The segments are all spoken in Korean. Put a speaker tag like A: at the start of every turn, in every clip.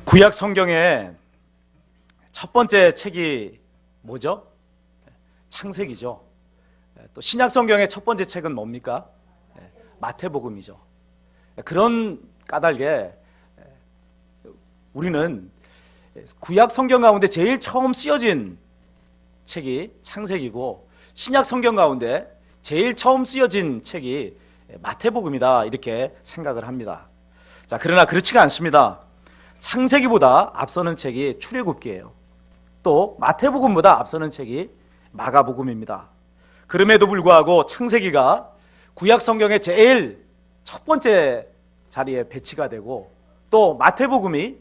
A: 구약 성경의 첫 번째 책이 뭐죠? 창세기죠. 또 신약 성경의 첫 번째 책은 뭡니까? 마태복음이죠. 그런 까닭에 우리는 구약 성경 가운데 제일 처음 쓰여진 책이 창세기고 신약 성경 가운데 제일 처음 쓰여진 책이 마태복음이다, 이렇게 생각을 합니다. 자, 그러나 그렇지가 않습니다. 창세기보다 앞서는 책이 출애굽기예요. 또 마태복음보다 앞서는 책이 마가복음입니다. 그럼에도 불구하고 창세기가 구약 성경의 제일 첫 번째 자리에 배치가 되고 또 마태복음이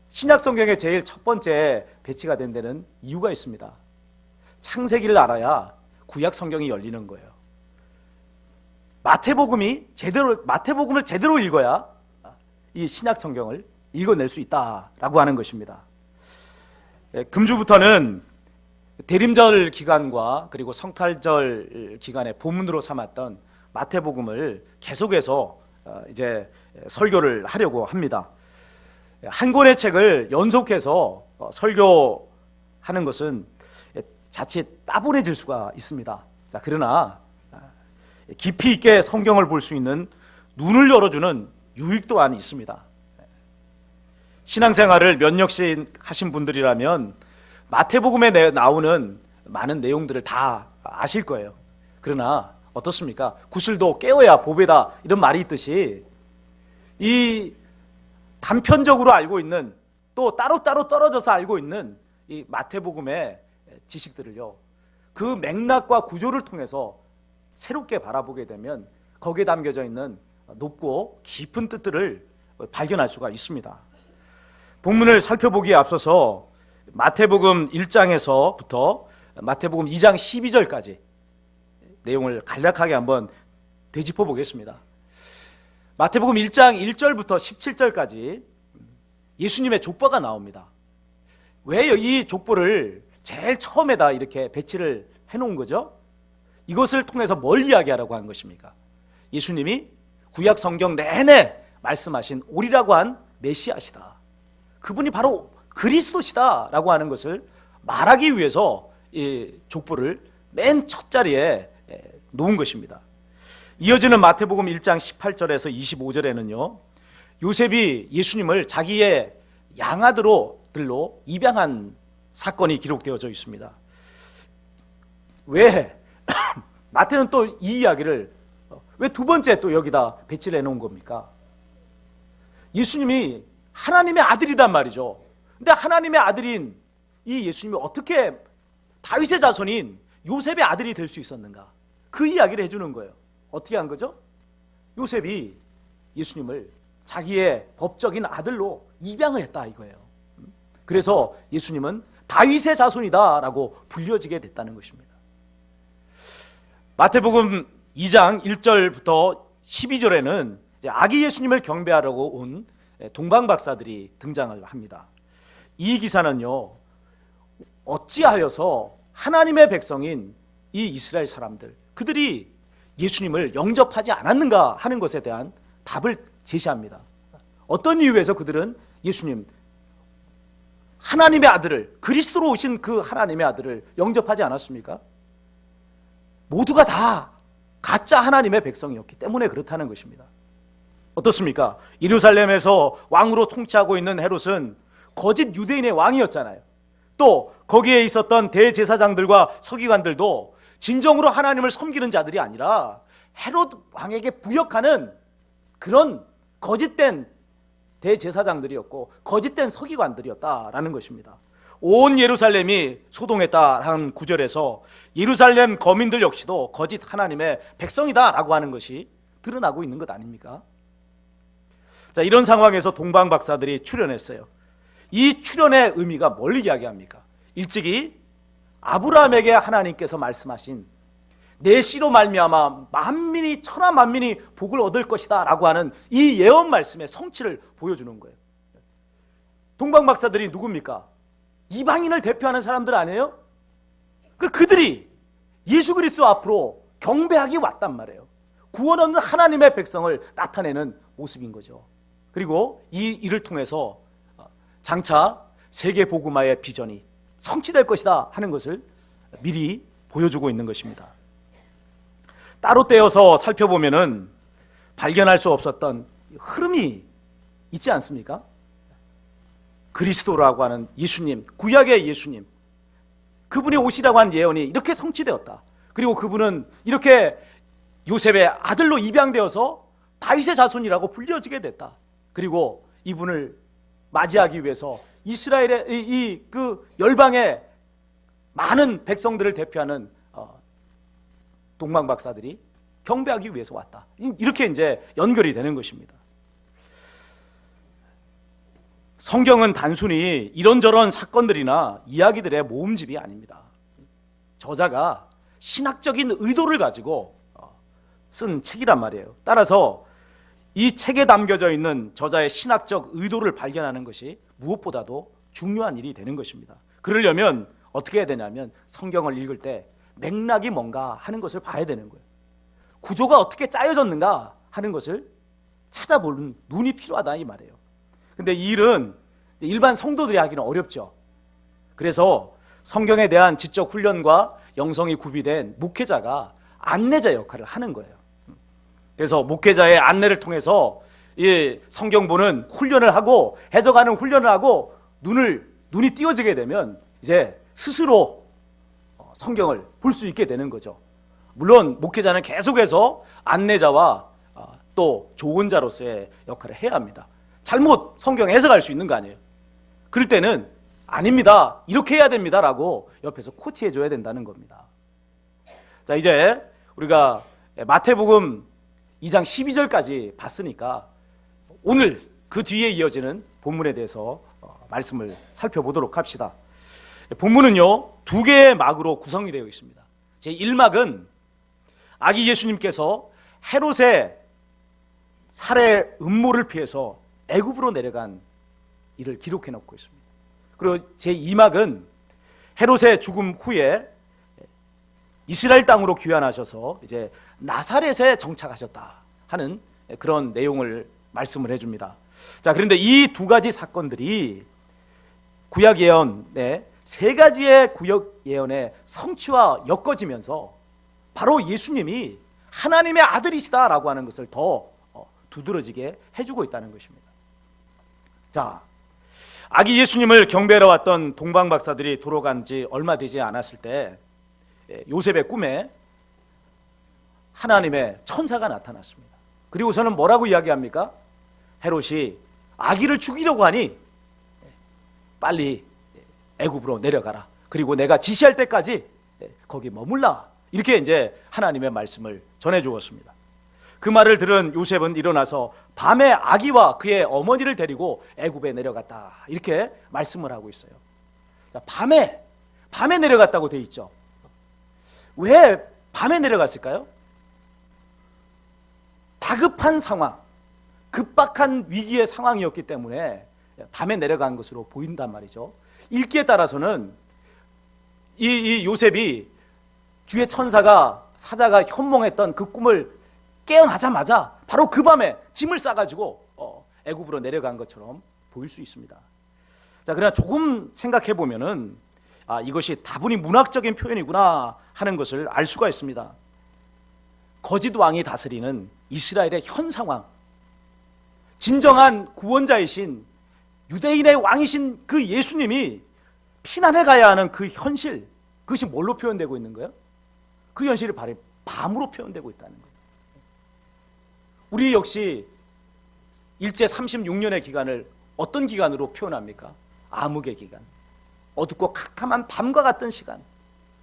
A: 신약 성경의 제일 첫 번째 배치가 된 데는 이유가 있습니다. 창세기를 알아야 구약 성경이 열리는 거예요. 마태복음을 제대로 읽어야 이 신약 성경을 읽어낼 수 있다라고 하는 것입니다. 금주부터는 대림절 기간과 그리고 성탈절 기간에 본문으로 삼았던 마태복음을 계속해서 이제 설교를 하려고 합니다. 한 권의 책을 연속해서 설교하는 것은 자칫 따분해질 수가 있습니다. 자, 그러나 깊이 있게 성경을 볼 수 있는 눈을 열어주는 유익 또한 있습니다. 신앙생활을 몇 년씩 하신 분들이라면 마태복음에 나오는 많은 내용들을 다 아실 거예요. 그러나 어떻습니까? 구슬도 깨어야 보배다, 이런 말이 있듯이 이 단편적으로 알고 있는, 또 따로따로 떨어져서 알고 있는 이 마태복음의 지식들을요, 그 맥락과 구조를 통해서 새롭게 바라보게 되면 거기에 담겨져 있는 높고 깊은 뜻들을 발견할 수가 있습니다. 본문을 살펴보기에 앞서서 마태복음 1장에서부터 마태복음 2장 12절까지 내용을 간략하게 한번 되짚어 보겠습니다. 마태복음 1장 1절부터 17절까지 예수님의 족보가 나옵니다. 왜 이 족보를 제일 처음에다 이렇게 배치를 해놓은 거죠? 이것을 통해서 뭘 이야기하라고 한 것입니까? 예수님이 구약 성경 내내 말씀하신 오리라고 한 메시아시다, 그분이 바로 그리스도시다 라고 하는 것을 말하기 위해서 이 족보를 맨 첫 자리에 놓은 것입니다. 이어지는 마태복음 1장 18절에서 25절에는요, 요셉이 예수님을 자기의 양아들로 입양한 사건이 기록되어져 있습니다. 왜 마태는 또 이 이야기를 왜 두 번째 또 여기다 배치를 해놓은 겁니까? 예수님이 하나님의 아들이단 말이죠. 근데 하나님의 아들인 이 예수님이 어떻게 다윗의 자손인 요셉의 아들이 될 수 있었는가? 그 이야기를 해주는 거예요. 어떻게 한 거죠? 요셉이 예수님을 자기의 법적인 아들로 입양을 했다, 이거예요. 그래서 예수님은 다윗의 자손이다 라고 불려지게 됐다는 것입니다. 마태복음 2장 1절부터 12절에는 아기 예수님을 경배하려고 온 동방박사들이 등장을 합니다. 이 기사는요, 어찌하여서 하나님의 백성인 이 이스라엘 사람들, 그들이 예수님을 영접하지 않았는가 하는 것에 대한 답을 제시합니다. 어떤 이유에서 그들은 예수님, 하나님의 아들을, 그리스도로 오신 그 하나님의 아들을 영접하지 않았습니까? 모두가 다 가짜 하나님의 백성이었기 때문에 그렇다는 것입니다. 어떻습니까? 예루살렘에서 왕으로 통치하고 있는 헤롯은 거짓 유대인의 왕이었잖아요. 또 거기에 있었던 대제사장들과 서기관들도 진정으로 하나님을 섬기는 자들이 아니라 헤롯 왕에게 부역하는 그런 거짓된 대제사장들이었고 거짓된 서기관들이었다라는 것입니다. 온 예루살렘이 소동했다라는 구절에서 예루살렘 거민들 역시도 거짓 하나님의 백성이다라고 하는 것이 드러나고 있는 것 아닙니까? 자, 이런 상황에서 동방박사들이 출현했어요. 이 출현의 의미가 뭘 이야기합니까? 일찍이 아브라함에게 하나님께서 말씀하신 내 씨로 말미암아 만민이 천하 만민이 복을 얻을 것이다 라고 하는 이 예언 말씀의 성취를 보여주는 거예요. 동방박사들이 누굽니까? 이방인을 대표하는 사람들 아니에요? 그들이 예수 그리스도 앞으로 경배하기 왔단 말이에요. 구원 얻는 하나님의 백성을 나타내는 모습인 거죠. 그리고 이 일을 통해서 장차 세계 복음화의 비전이 성취될 것이다 하는 것을 미리 보여주고 있는 것입니다. 따로 떼어서 살펴보면은 발견할 수 없었던 흐름이 있지 않습니까? 그리스도라고 하는 예수님, 구약의 예수님, 그분이 오시라고 한 예언이 이렇게 성취되었다. 그리고 그분은 이렇게 요셉의 아들로 입양되어서 다윗의 자손이라고 불려지게 됐다. 그리고 이분을 맞이하기 위해서 이스라엘의 그 열방의 많은 백성들을 대표하는 동방박사들이 경배하기 위해서 왔다. 이렇게 이제 연결이 되는 것입니다. 성경은 단순히 이런저런 사건들이나 이야기들의 모음집이 아닙니다. 저자가 신학적인 의도를 가지고 쓴 책이란 말이에요. 따라서 이 책에 담겨져 있는 저자의 신학적 의도를 발견하는 것이 무엇보다도 중요한 일이 되는 것입니다. 그러려면 어떻게 해야 되냐면 성경을 읽을 때 맥락이 뭔가 하는 것을 봐야 되는 거예요. 구조가 어떻게 짜여졌는가 하는 것을 찾아보는 눈이 필요하다 이 말이에요. 근데 이 일은 일반 성도들이 하기는 어렵죠. 그래서 성경에 대한 지적 훈련과 영성이 구비된 목회자가 안내자 역할을 하는 거예요. 그래서 목회자의 안내를 통해서 이 성경 보는 훈련을 하고 해석하는 훈련을 하고 눈이 띄어지게 되면 이제 스스로 성경을 볼 수 있게 되는 거죠. 물론 목회자는 계속해서 안내자와 또 조언자로서의 역할을 해야 합니다. 잘못 성경 해석할 수 있는 거 아니에요. 그럴 때는 아닙니다, 이렇게 해야 됩니다 라고 옆에서 코치해 줘야 된다는 겁니다. 자, 이제 우리가 마태복음 2장 12절까지 봤으니까 오늘 그 뒤에 이어지는 본문에 대해서 말씀을 살펴보도록 합시다. 본문은요, 두 개의 막으로 구성이 되어 있습니다. 제1막은 아기 예수님께서 헤롯의 살해 음모를 피해서 애굽으로 내려간 일을 기록해 놓고 있습니다. 그리고 제2막은 헤롯의 죽음 후에 이스라엘 땅으로 귀환하셔서 이제 나사렛에 정착하셨다 하는 그런 내용을 말씀을 해줍니다. 자, 그런데 이 두 가지 사건들이 구약 예언의 세 가지의 구약 예언의 성취와 엮어지면서 바로 예수님이 하나님의 아들이시다라고 하는 것을 더 두드러지게 해주고 있다는 것입니다. 자, 아기 예수님을 경배하러 왔던 동방박사들이 돌아간 지 얼마 되지 않았을 때 요셉의 꿈에 하나님의 천사가 나타났습니다. 그리고서는 뭐라고 이야기합니까? 헤롯이 아기를 죽이려고 하니 빨리 애굽으로 내려가라. 그리고 내가 지시할 때까지 거기 머물라. 이렇게 이제 하나님의 말씀을 전해 주었습니다. 그 말을 들은 요셉은 일어나서 밤에 아기와 그의 어머니를 데리고 애굽에 내려갔다. 이렇게 말씀을 하고 있어요. 자, 밤에 내려갔다고 돼 있죠. 왜 밤에 내려갔을까요? 다급한 상황, 급박한 위기의 상황이었기 때문에 밤에 내려간 것으로 보인단 말이죠. 읽기에 따라서는 이 요셉이 주의 천사가 사자가 현몽했던 그 꿈을 깨어나자마자 바로 그 밤에 짐을 싸가지고 애굽으로 내려간 것처럼 보일 수 있습니다. 자, 그러나 조금 생각해 보면은 이것이 다분히 문학적인 표현이구나 하는 것을 알 수가 있습니다. 거짓 왕이 다스리는 이스라엘의 현 상황, 진정한 구원자이신 유대인의 왕이신 그 예수님이 피난해 가야 하는 그 현실, 그것이 뭘로 표현되고 있는 거예요? 그 현실이 바로 밤으로 표현되고 있다는 거예요. 우리 역시 일제 36년의 기간을 어떤 기간으로 표현합니까? 암흑의 기간, 어둡고 캄캄한 밤과 같은 시간,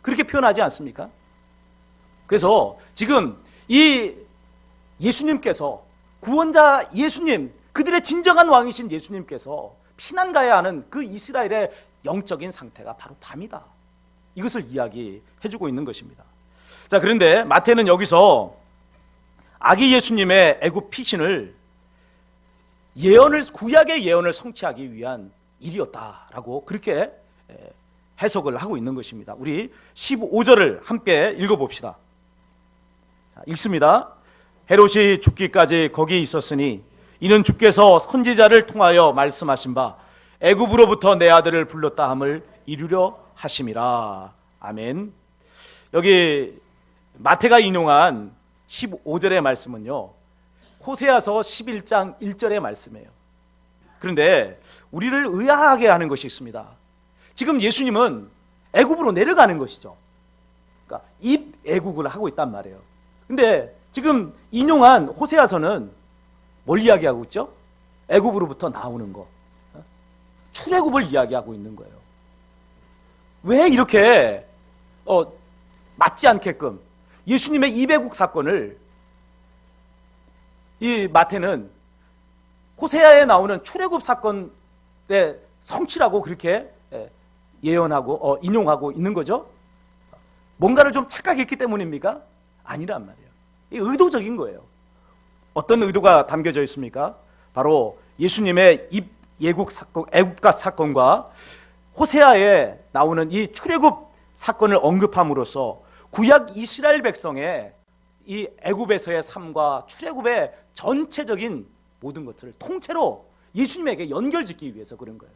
A: 그렇게 표현하지 않습니까? 그래서 지금 이 예수님께서, 구원자 예수님, 그들의 진정한 왕이신 예수님께서 피난 가야 하는 그 이스라엘의 영적인 상태가 바로 밤이다. 이것을 이야기해주고 있는 것입니다. 자, 그런데 마태는 여기서 아기 예수님의 애굽 피신을 구약의 예언을 성취하기 위한 일이었다라고 그렇게 해석을 하고 있는 것입니다. 우리 15절을 함께 읽어봅시다. 자, 읽습니다. 헤롯이 죽기까지 거기 있었으니 이는 주께서 선지자를 통하여 말씀하신 바 애굽으로부터 내 아들을 불렀다 함을 이루려 하심이라. 아멘. 여기 마태가 인용한 15절의 말씀은요, 호세아서 11장 1절의 말씀이에요. 그런데 우리를 의아하게 하는 것이 있습니다. 지금 예수님은 애굽으로 내려가는 것이죠. 그러니까 입애국을 하고 있단 말이에요. 근데 지금 인용한 호세아서는 뭘 이야기하고 있죠? 애굽으로부터 나오는 거, 출애굽을 이야기하고 있는 거예요. 왜 이렇게 맞지 않게끔 예수님의 입애국 사건을 이 마태는 호세아에 나오는 출애굽 사건의 성취라고 그렇게 예언하고 인용하고 있는 거죠? 뭔가를 좀 착각했기 때문입니까? 아니란 말이에요. 이 의도적인 거예요. 어떤 의도가 담겨져 있습니까? 바로 예수님의 입예국 사건, 애국가 사건과 호세아에 나오는 이 출애굽 사건을 언급함으로써 구약 이스라엘 백성의 이 애굽에서의 삶과 출애굽의 전체적인 모든 것들을 통째로 예수님에게 연결짓기 위해서 그런 거예요.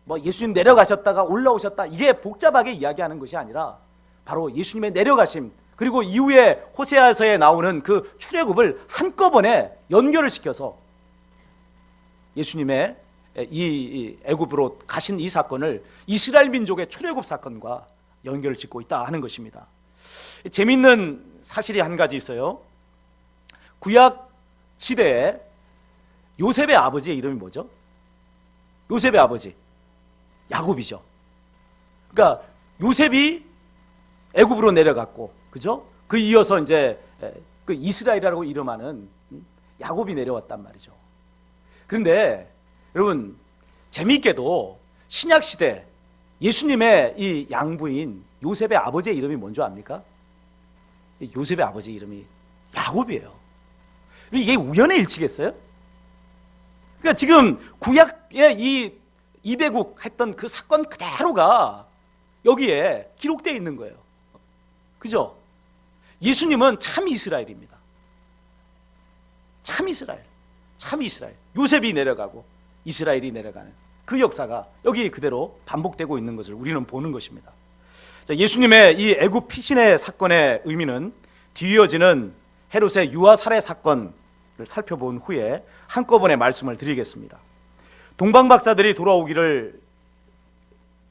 A: 뭐 예수님 내려가셨다가 올라오셨다, 이게 복잡하게 이야기하는 것이 아니라 바로 예수님의 내려가심, 그리고 이후에 호세아서에 나오는 그 출애굽을 한꺼번에 연결을 시켜서 예수님의 이 애굽으로 가신 이 사건을 이스라엘 민족의 출애굽 사건과 연결을 짓고 있다 하는 것입니다. 재미있는 사실이 한 가지 있어요. 구약 시대에 요셉의 아버지의 이름이 뭐죠? 요셉의 아버지 야곱이죠. 그러니까 요셉이 애굽으로 내려갔고, 그죠? 그 이어서 이제 그 이스라엘이라고 이름하는 야곱이 내려왔단 말이죠. 그런데 여러분, 재미있게도 신약 시대 예수님의 이 양부인 요셉의 아버지의 이름이 뭔지 압니까? 요셉의 아버지 이름이 야곱이에요. 이게 우연의 일치겠어요? 그러니까 지금 구약의 이 이배국 했던 그 사건 그대로가 여기에 기록되어 있는 거예요. 그죠? 예수님은 참 이스라엘입니다. 참 이스라엘. 참 이스라엘. 요셉이 내려가고 이스라엘이 내려가는 그 역사가 여기 그대로 반복되고 있는 것을 우리는 보는 것입니다. 자, 예수님의 이 애굽 피신의 사건의 의미는 뒤이어지는 헤롯의 유아 살해 사건을 살펴본 후에 한꺼번에 말씀을 드리겠습니다. 동방박사들이 돌아오기를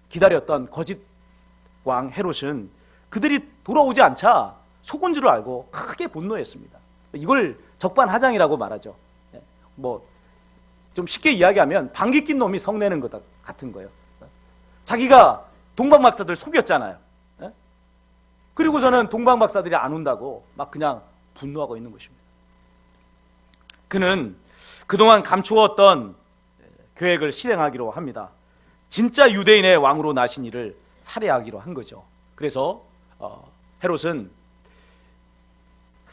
A: 기다렸던 거짓 왕 헤롯은 그들이 돌아오지 않자 속은 줄 알고 크게 분노했습니다. 이걸 적반하장이라고 말하죠. 뭐 좀 쉽게 이야기하면 방귀 낀 놈이 성내는 것 같은 거예요. 자기가 동방박사들 속였잖아요. 그리고서는 동방박사들이 안 온다고 막 그냥 분노하고 있는 것입니다. 그는 그동안 감추었던 계획을 실행하기로 합니다. 진짜 유대인의 왕으로 나신 이를 살해하기로 한 거죠. 그래서 헤롯은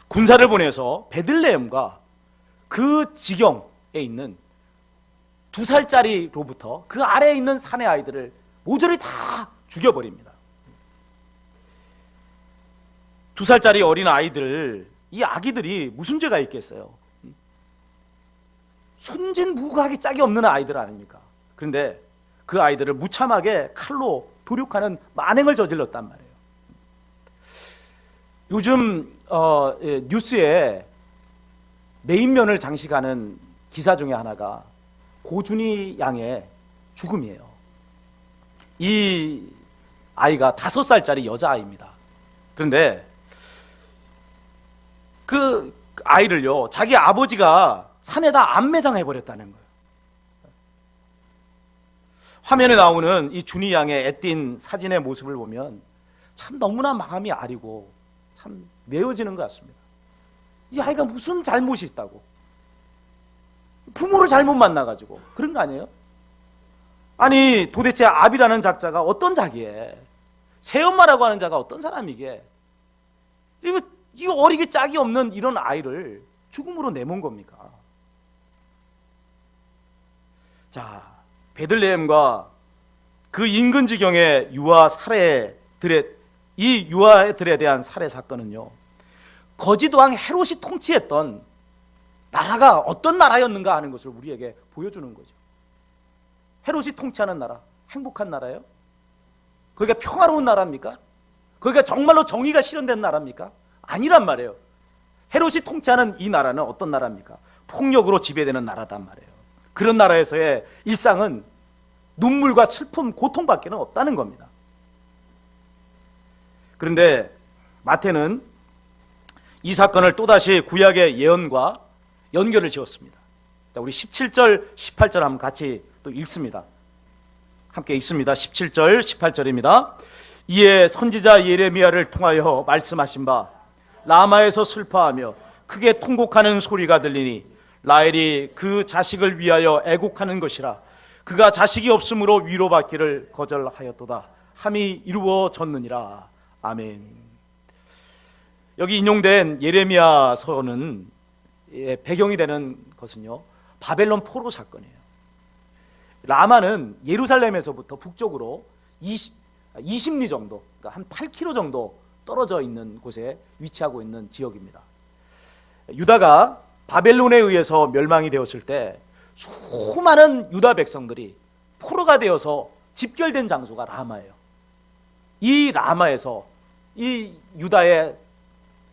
A: 군사를 보내서 베들레헴과 그 지경에 있는 2살짜리로부터 그 아래에 있는 산의 아이들을 모조리 다 죽여버립니다. 2살짜리 어린 아이들, 이 아기들이 무슨 죄가 있겠어요? 순진무구하기 짝이 없는 아이들 아닙니까? 그런데 그 아이들을 무참하게 칼로 도륙하는 만행을 저질렀단 말이에요. 요즘 뉴스에 메인면을 장식하는 기사 중에 하나가 고준희 양의 죽음이에요. 이 아이가 5살짜리 여자아이입니다. 그런데 그 아이를요, 자기 아버지가 산에다 안매장해버렸다는 거예요. 화면에 나오는 이 준희 양의 애띤 사진의 모습을 보면 참 너무나 마음이 아리고 참 메어지는 것 같습니다. 이 아이가 무슨 잘못이 있다고, 부모를 잘못 만나가지고 그런 거 아니에요? 아니 도대체 압이라는 작자가 어떤 자기에, 새엄마라고 하는 자가 어떤 사람이게 이 어리게 짝이 없는 이런 아이를 죽음으로 내몬 겁니까? 자, 베들레헴과 그 인근 지경의 유아 살해들의, 이 유아들에 대한 살해 사건은요, 거짓 왕 헤롯이 통치했던 나라가 어떤 나라였는가 하는 것을 우리에게 보여주는 거죠. 헤롯이 통치하는 나라 행복한 나라예요? 거기가 평화로운 나라입니까? 거기가 정말로 정의가 실현된 나라입니까? 아니란 말이에요. 헤롯이 통치하는 이 나라는 어떤 나라입니까? 폭력으로 지배되는 나라단 말이에요. 그런 나라에서의 일상은 눈물과 슬픔, 고통밖에 없다는 겁니다. 그런데 마태는 이 사건을 또다시 구약의 예언과 연결을 지었습니다. 우리 17절, 18절 한번 같이 또 읽습니다. 함께 읽습니다. 17절, 18절입니다. 이에 선지자 예레미야를 통하여 말씀하신 바 라마에서 슬퍼하며 크게 통곡하는 소리가 들리니 라헬이 그 자식을 위하여 애곡하는 것이라. 그가 자식이 없으므로 위로받기를 거절하였도다 함이 이루어졌느니라. 아멘. 여기 인용된 예레미야서는 배경이 되는 것은요, 바벨론 포로 사건이에요. 라마는 예루살렘에서부터 북쪽으로 20리 정도, 그러니까 한 8km 정도 떨어져 있는 곳에 위치하고 있는 지역입니다. 유다가 바벨론에 의해서 멸망이 되었을 때 수많은 유다 백성들이 포로가 되어서 집결된 장소가 라마예요. 이 라마에서 이 유다의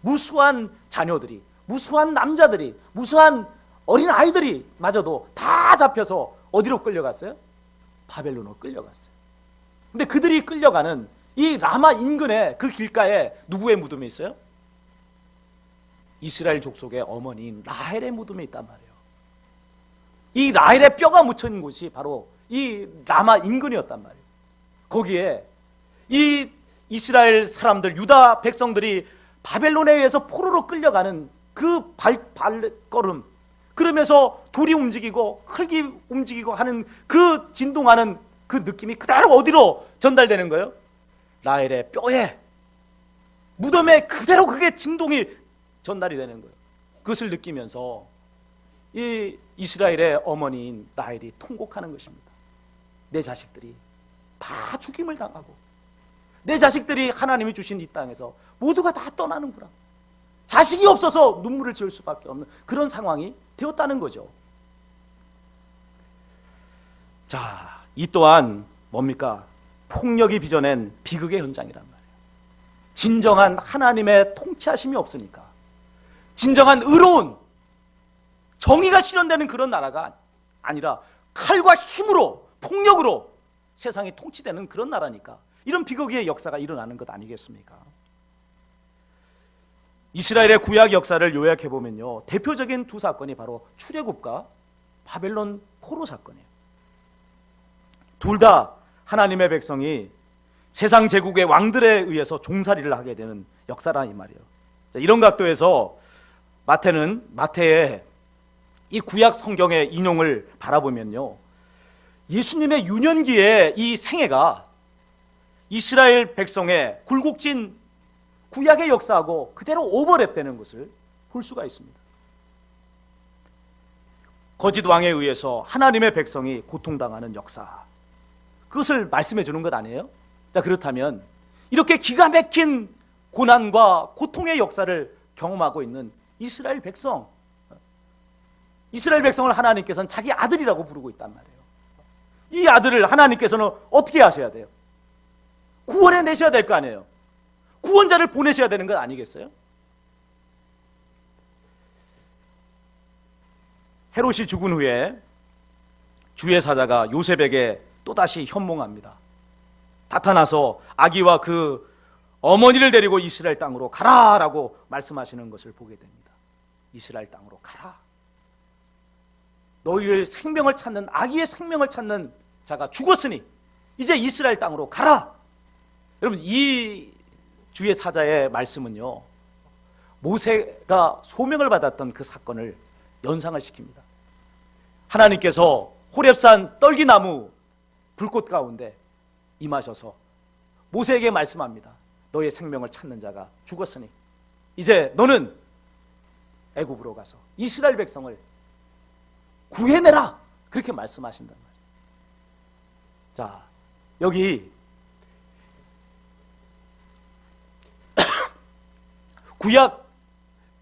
A: 무수한 자녀들이, 무수한 남자들이, 무수한 어린 아이들이 마저도 다 잡혀서 어디로 끌려갔어요? 바벨론으로 끌려갔어요. 근데 그들이 끌려가는 이 라마 인근의 그 길가에 누구의 무덤이 있어요? 이스라엘 족속의 어머니인 라헬의 무덤이 있단 말이에요. 이 라헬의 뼈가 묻힌 곳이 바로 이 라마 인근이었단 말이에요. 거기에 이 이스라엘 사람들, 유다 백성들이 바벨론에 의해서 포로로 끌려가는 그 발걸음, 그러면서 돌이 움직이고 흙이 움직이고 하는 그 진동하는 그 느낌이 그대로 어디로 전달되는 거예요? 라헬의 뼈에, 무덤에 그대로 그게 진동이 전달이 되는 거예요. 그것을 느끼면서 이 이스라엘의 어머니인 라헬이 통곡하는 것입니다. 내 자식들이 다 죽임을 당하고 내 자식들이 하나님이 주신 이 땅에서 모두가 다 떠나는구나. 자식이 없어서 눈물을 지을 수밖에 없는 그런 상황이 되었다는 거죠. 자, 이 또한 뭡니까? 폭력이 빚어낸 비극의 현장이란 말이에요. 진정한 하나님의 통치하심이 없으니까, 진정한 의로운 정의가 실현되는 그런 나라가 아니라 칼과 힘으로, 폭력으로 세상이 통치되는 그런 나라니까 이런 비극의 역사가 일어나는 것 아니겠습니까? 이스라엘의 구약 역사를 요약해보면요, 대표적인 두 사건이 바로 출애굽과 바벨론 포로 사건이에요. 둘 다 하나님의 백성이 세상 제국의 왕들에 의해서 종살이를 하게 되는 역사라 이 말이에요. 이런 각도에서 마태의 이 구약 성경의 인용을 바라보면요, 예수님의 유년기의 이 생애가 이스라엘 백성의 굴곡진 구약의 역사하고 그대로 오버랩되는 것을 볼 수가 있습니다. 거짓 왕에 의해서 하나님의 백성이 고통당하는 역사, 그것을 말씀해 주는 것 아니에요? 자, 그렇다면 이렇게 기가 막힌 고난과 고통의 역사를 경험하고 있는 이스라엘 백성을 하나님께서는 자기 아들이라고 부르고 있단 말이에요. 이 아들을 하나님께서는 어떻게 하셔야 돼요? 구원해 내셔야 될 거 아니에요. 구원자를 보내셔야 되는 것 아니겠어요? 헤롯이 죽은 후에 주의 사자가 요셉에게 또다시 현몽합니다. 나타나서 아기와 그 어머니를 데리고 이스라엘 땅으로 가라라고 말씀하시는 것을 보게 됩니다. 이스라엘 땅으로 가라. 너희를 생명을 찾는, 아기의 생명을 찾는 자가 죽었으니 이제 이스라엘 땅으로 가라. 여러분, 이 주의 사자의 말씀은요, 모세가 소명을 받았던 그 사건을 연상을 시킵니다. 하나님께서 호렙산 떨기나무 불꽃 가운데 임하셔서 모세에게 말씀합니다. 너의 생명을 찾는 자가 죽었으니 이제 너는 애굽으로 가서 이스라엘 백성을 구해내라, 그렇게 말씀하신단 말이에요. 자, 여기 구약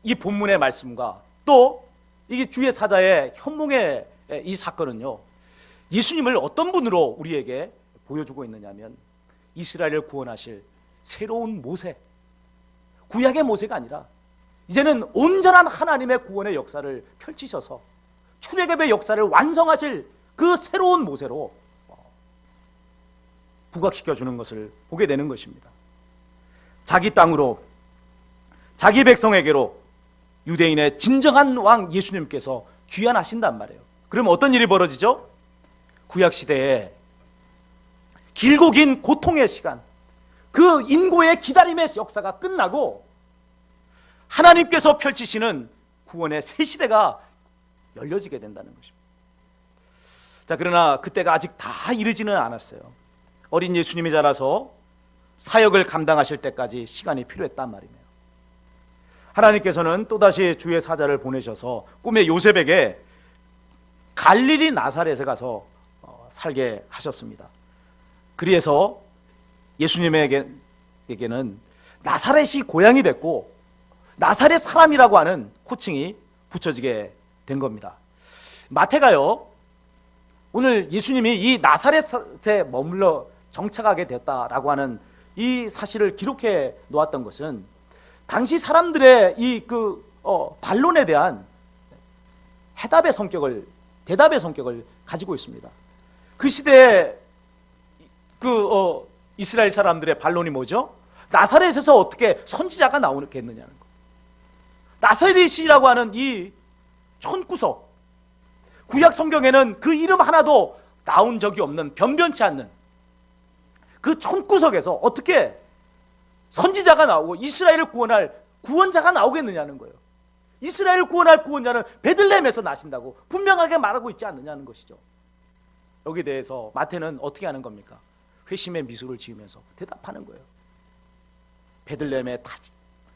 A: 이 본문의 말씀과 또 이게 주의 사자의 현몽의 이 사건은요, 예수님을 어떤 분으로 우리에게 보여주고 있느냐면 이스라엘을 구원하실 새로운 모세, 구약의 모세가 아니라 이제는 온전한 하나님의 구원의 역사를 펼치셔서 출애굽의 역사를 완성하실 그 새로운 모세로 부각시켜주는 것을 보게 되는 것입니다. 자기 땅으로, 자기 백성에게로 유대인의 진정한 왕 예수님께서 귀환하신단 말이에요. 그러면 어떤 일이 벌어지죠? 구약시대에 길고 긴 고통의 시간, 그 인고의 기다림의 역사가 끝나고 하나님께서 펼치시는 구원의 새 시대가 열려지게 된다는 것입니다. 자, 그러나 그때가 아직 다 이르지는 않았어요. 어린 예수님이 자라서 사역을 감당하실 때까지 시간이 필요했단 말이에요. 하나님께서는 또다시 주의 사자를 보내셔서 꿈에 요셉에게 갈릴리 나사렛에 가서 살게 하셨습니다. 그래서 예수님에게는 나사렛이 고향이 됐고 나사렛 사람이라고 하는 호칭이 붙여지게 된 겁니다. 마태가요, 오늘 예수님이 이 나사렛에 머물러 정착하게 됐다라고 하는 이 사실을 기록해 놓았던 것은 당시 사람들의 이 반론에 대한 대답의 성격을 가지고 있습니다. 그 시대에 이스라엘 사람들의 반론이 뭐죠? 나사렛에서 어떻게 선지자가 나오겠느냐는 거. 나사렛이라고 하는 이 촌구석, 구약 성경에는 그 이름 하나도 나온 적이 없는, 변변치 않는 그 촌구석에서 어떻게 선지자가 나오고 이스라엘을 구원할 구원자가 나오겠느냐는 거예요. 이스라엘을 구원할 구원자는 베들레헴에서 나신다고 분명하게 말하고 있지 않느냐는 것이죠. 여기에 대해서 마태는 어떻게 하는 겁니까? 회심의 미소를 지으면서 대답하는 거예요. 베들레헴에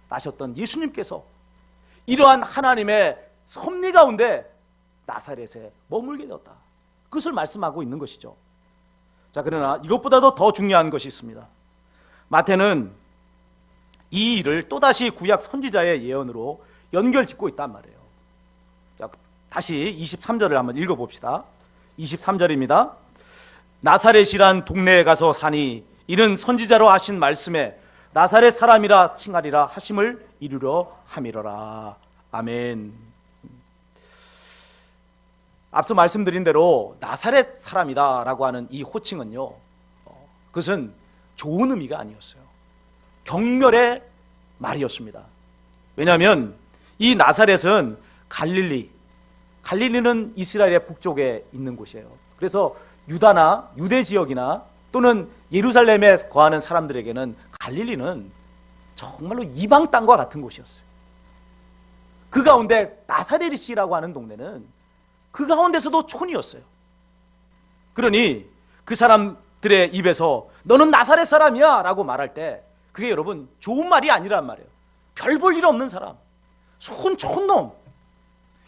A: 나셨던 예수님께서 이러한 하나님의 섭리 가운데 나사렛에 머물게 되었다, 그것을 말씀하고 있는 것이죠. 자, 그러나 이것보다도 더 중요한 것이 있습니다. 마태는 이 일을 또다시 구약 선지자의 예언으로 연결짓고 있단 말이에요. 자, 다시 23절을 한번 읽어봅시다. 23절입니다. 나사렛이란 동네에 가서 사니 이는 선지자로 하신 말씀에 나사렛 사람이라 칭하리라 하심을 이루려 함이로라. 아멘. 앞서 말씀드린 대로 나사렛 사람이다라고 하는 이 호칭은요, 그것은 좋은 의미가 아니었어요. 경멸의 말이었습니다. 왜냐하면 이 나사렛은 갈릴리는 이스라엘의 북쪽에 있는 곳이에요. 그래서 유대 지역이나 또는 예루살렘에 거하는 사람들에게는 갈릴리는 정말로 이방 땅과 같은 곳이었어요. 그 가운데 나사렛이라고 하는 동네는 그 가운데서도 촌이었어요. 그러니 그 사람들의 입에서 너는 나사렛 사람이야 라고 말할 때 그게 여러분 좋은 말이 아니란 말이에요. 별 볼 일 없는 사람, 순 촌놈,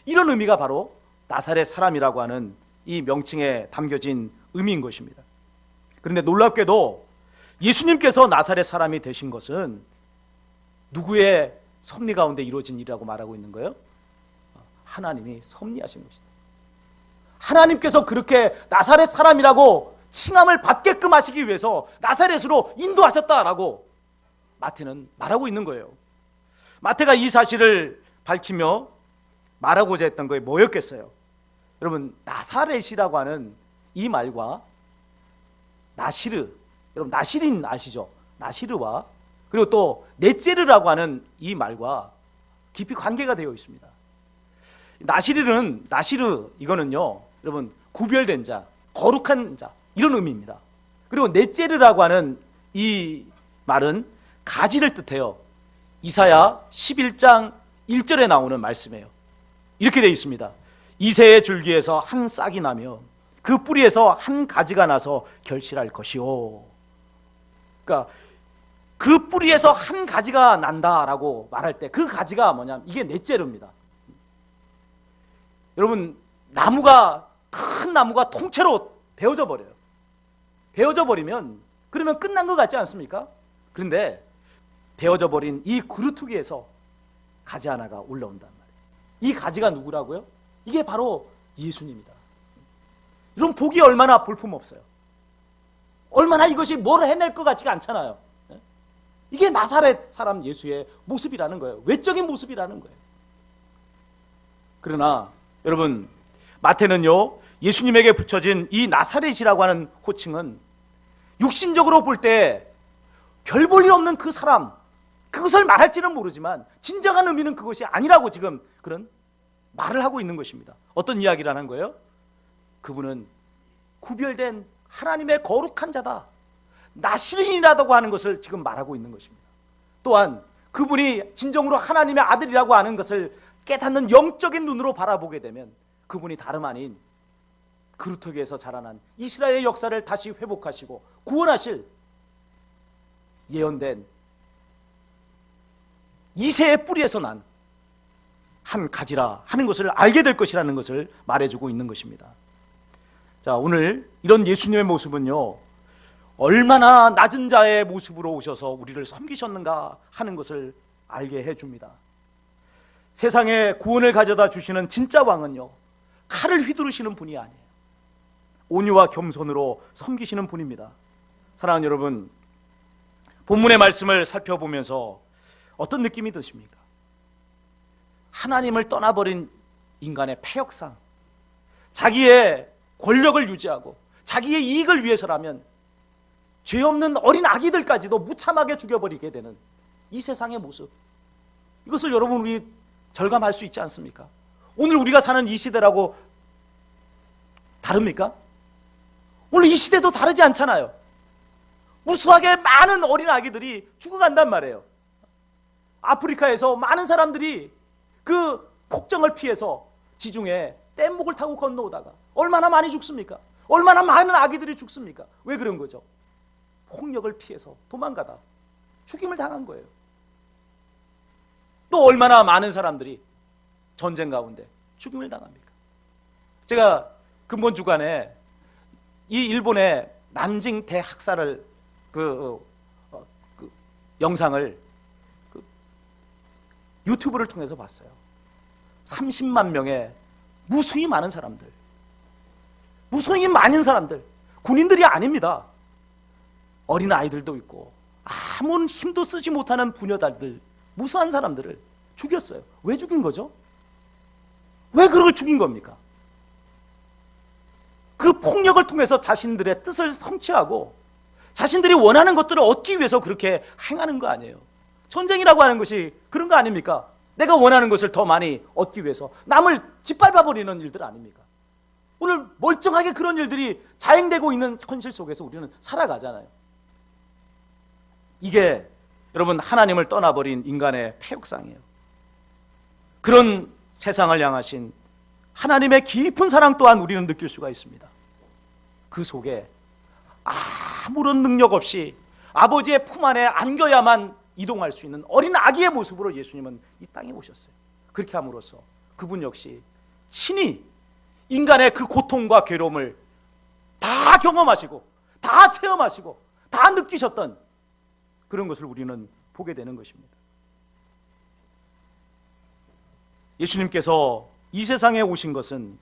A: 이런 의미가 바로 나사렛 사람이라고 하는 이 명칭에 담겨진 의미인 것입니다. 그런데 놀랍게도 예수님께서 나사렛 사람이 되신 것은 누구의 섭리 가운데 이루어진 일이라고 말하고 있는 거예요? 하나님이 섭리하신 것이다. 하나님께서 그렇게 나사렛 사람이라고 칭함을 받게끔 하시기 위해서 나사렛으로 인도하셨다라고 마태는 말하고 있는 거예요. 마태가 이 사실을 밝히며 말하고자 했던 게 뭐였겠어요? 여러분, 나사렛이라고 하는 이 말과 나시르, 여러분 나시린 아시죠? 나시르와 그리고 또 넷제르라고 하는 이 말과 깊이 관계가 되어 있습니다. 나시르 이거는요, 여러분 구별된 자, 거룩한 자, 이런 의미입니다. 그리고 넷제르라고 하는 이 말은 가지를 뜻해요. 이사야 11장 1절에 나오는 말씀이에요. 이렇게 되어 있습니다. 이새의 줄기에서 한 싹이 나며 그 뿌리에서 한 가지가 나서 결실할 것이요. 그러니까 그 뿌리에서 한 가지가 난다라고 말할 때 그 가지가 뭐냐면 이게 넷제르입니다. 여러분, 큰 나무가 통째로 베어져 버려요. 베어져 버리면 그러면 끝난 것 같지 않습니까? 그런데 베어져 버린 이 그루트기에서 가지 하나가 올라온단 말이에요. 이 가지가 누구라고요? 이게 바로 예수님이다. 이런 복이 얼마나 볼품없어요. 얼마나 이것이 뭘 해낼 것 같지가 않잖아요. 이게 나사렛 사람 예수의 모습이라는 거예요. 외적인 모습이라는 거예요. 그러나 여러분, 마태는요, 예수님에게 붙여진 이 나사렛이라고 하는 호칭은 육신적으로 볼 때 별 볼 일 없는 그 사람, 그것을 말할지는 모르지만 진정한 의미는 그것이 아니라고 지금 그런 말을 하고 있는 것입니다. 어떤 이야기를 하는 거예요? 그분은 구별된 하나님의 거룩한 자다, 나시린이라고 하는 것을 지금 말하고 있는 것입니다. 또한 그분이 진정으로 하나님의 아들이라고 하는 것을 깨닫는 영적인 눈으로 바라보게 되면 그분이 다름 아닌 그루터기에서 자라난 이스라엘의 역사를 다시 회복하시고 구원하실 예언된 이새의 뿌리에서 난 한 가지라 하는 것을 알게 될 것이라는 것을 말해주고 있는 것입니다. 자, 오늘 이런 예수님의 모습은요, 얼마나 낮은 자의 모습으로 오셔서 우리를 섬기셨는가 하는 것을 알게 해줍니다. 세상에 구원을 가져다 주시는 진짜 왕은요, 칼을 휘두르시는 분이 아니에요. 온유와 겸손으로 섬기시는 분입니다. 사랑하는 여러분, 본문의 말씀을 살펴보면서 어떤 느낌이 드십니까? 하나님을 떠나버린 인간의 패역상, 자기의 권력을 유지하고 자기의 이익을 위해서라면 죄 없는 어린 아기들까지도 무참하게 죽여버리게 되는 이 세상의 모습, 이것을 여러분 우리 절감할 수 있지 않습니까? 오늘 우리가 사는 이 시대라고 다릅니까? 오늘 이 시대도 다르지 않잖아요. 무수하게 많은 어린 아기들이 죽어간단 말이에요. 아프리카에서 많은 사람들이 그 폭정을 피해서 지중해 뗏목을 타고 건너오다가 얼마나 많이 죽습니까? 얼마나 많은 아기들이 죽습니까? 왜 그런 거죠? 폭력을 피해서 도망가다 죽임을 당한 거예요. 또 얼마나 많은 사람들이 전쟁 가운데 죽임을 당합니까? 제가 근본 주간에 이 일본의 난징 대학살을 영상을 유튜브를 통해서 봤어요. 30만 명의 무수히 많은 사람들, 무수히 많은 사람들, 군인들이 아닙니다. 어린 아이들도 있고 아무 힘도 쓰지 못하는 부녀들들, 무수한 사람들을 죽였어요. 왜 죽인 거죠? 왜 그걸 죽인 겁니까? 그 폭력을 통해서 자신들의 뜻을 성취하고 자신들이 원하는 것들을 얻기 위해서 그렇게 행하는 거 아니에요. 전쟁이라고 하는 것이 그런 거 아닙니까? 내가 원하는 것을 더 많이 얻기 위해서 남을 짓밟아버리는 일들 아닙니까? 오늘 멀쩡하게 그런 일들이 자행되고 있는 현실 속에서 우리는 살아가잖아요. 이게 여러분 하나님을 떠나버린 인간의 패역상이에요. 그런 세상을 향하신 하나님의 깊은 사랑 또한 우리는 느낄 수가 있습니다. 그 속에 아무런 능력 없이 아버지의 품 안에 안겨야만 이동할 수 있는 어린 아기의 모습으로 예수님은 이 땅에 오셨어요. 그렇게 함으로써 그분 역시 친히 인간의 그 고통과 괴로움을 다 경험하시고 다 체험하시고 다 느끼셨던 그런 것을 우리는 보게 되는 것입니다. 예수님께서 이 세상에 오신 것은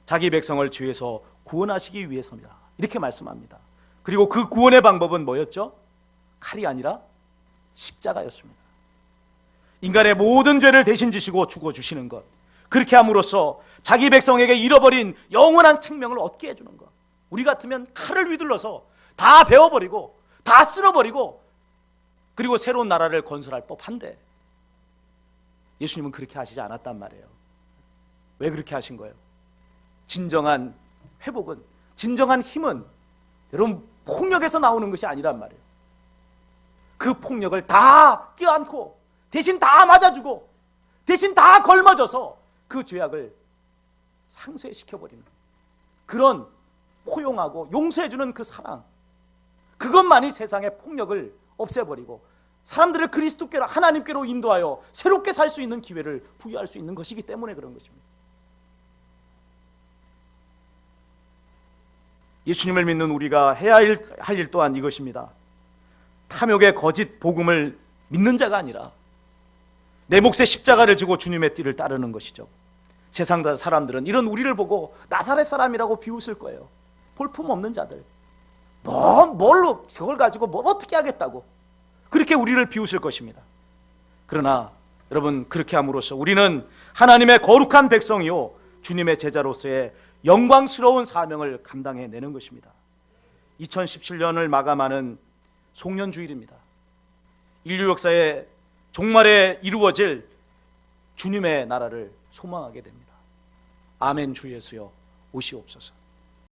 A: 자기 백성을 죄에서 구원하시기 위해서입니다. 이렇게 말씀합니다. 그리고 그 구원의 방법은 뭐였죠? 칼이 아니라 십자가였습니다. 인간의 모든 죄를 대신 지시고 죽어주시는 것, 그렇게 함으로써 자기 백성에게 잃어버린 영원한 생명을 얻게 해주는 것. 우리 같으면 칼을 휘둘러서 다 베어버리고 다 쓸어버리고 그리고 새로운 나라를 건설할 법한데 예수님은 그렇게 하시지 않았단 말이에요. 왜 그렇게 하신 거예요? 진정한 회복은, 진정한 힘은 여러분 폭력에서 나오는 것이 아니란 말이에요. 그 폭력을 다 껴안고 대신 다 맞아주고 대신 다 걸머져서 그 죄악을 상쇄시켜버리는 그런 포용하고 용서해주는 그 사랑, 그것만이 세상의 폭력을 없애버리고 사람들을 그리스도께로, 하나님께로 인도하여 새롭게 살 수 있는 기회를 부여할 수 있는 것이기 때문에 그런 것입니다. 예수님을 믿는 우리가 해야 할 일 또한 이것입니다. 탐욕의 거짓 복음을 믿는 자가 아니라 내 몫의 십자가를 지고 주님의 띠를 따르는 것이죠. 세상 사람들은 이런 우리를 보고 나사렛 사람이라고 비웃을 거예요. 볼품 없는 자들. 뭘로 그걸 가지고 뭘 어떻게 하겠다고 그렇게 우리를 비웃을 것입니다. 그러나 여러분, 그렇게 함으로써 우리는 하나님의 거룩한 백성이요 주님의 제자로서의 영광스러운 사명을 감당해내는 것입니다. 2017년을 마감하는 송년주일입니다. 인류 역사의 종말에 이루어질 주님의 나라를 소망하게 됩니다. 아멘. 주 예수여 오시옵소서.